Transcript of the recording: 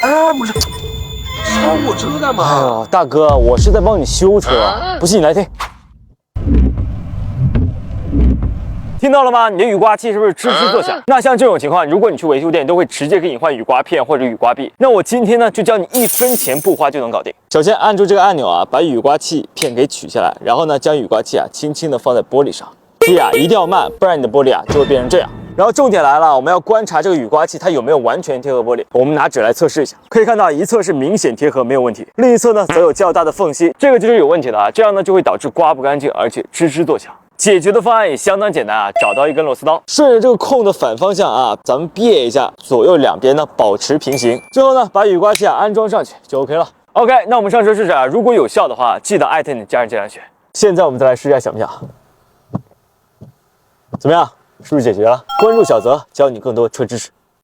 哎，不是，超我车干嘛？哎呦，大哥，我是在帮你修车，不信你来听。听到了吗？你的雨刮器是不是吱吱作响？那像这种情况，如果你去维修店，都会直接给你换雨刮片或者雨刮臂。那我今天呢，就教你1分钱不花就能搞定。首先按住这个按钮啊，把雨刮器片给取下来，然后呢，将雨刮器啊轻轻的放在玻璃上，击啊一定要慢，不然你的玻璃啊就会变成这样。然后重点来了，我们要观察这个雨刮器它有没有完全贴合玻璃。我们拿纸来测试一下，可以看到一侧是明显贴合，没有问题，另一侧呢则有较大的缝隙，这个就是有问题的啊。这样呢就会导致刮不干净，而且吱吱作响。解决的方案也相当简单啊，找到一根螺丝刀，顺着这个空的反方向啊，咱们别一下，左右两边呢保持平行。最后呢，把雨刮器啊安装上去就 OK 了。OK， 那我们上车试试啊，如果有效的话，记得艾特你的家人进来学。现在我们再来试一下，响不响？怎么样？是不是解决了？关注小泽，教你更多车知识。